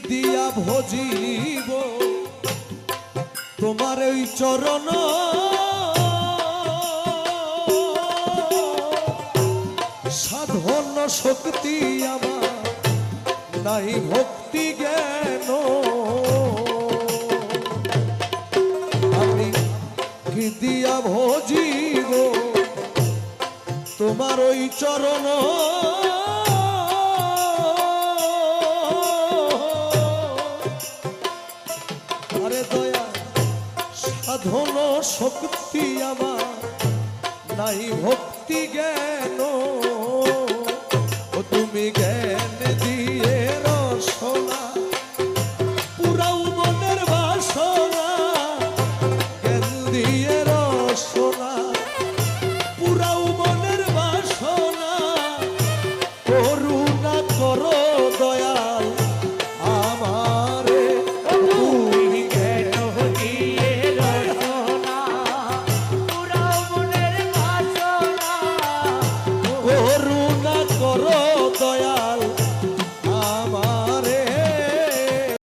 দিয়া ভজিব তোমার ওই চরণ সাধন শক্তি আমার নাই ভক্তি জ্ঞান আমি কি দিয়া ভজিব তোমার ওই চরণ আরে দয়া সাধন শক্তি আমার নাই ভক্তি জ্ঞান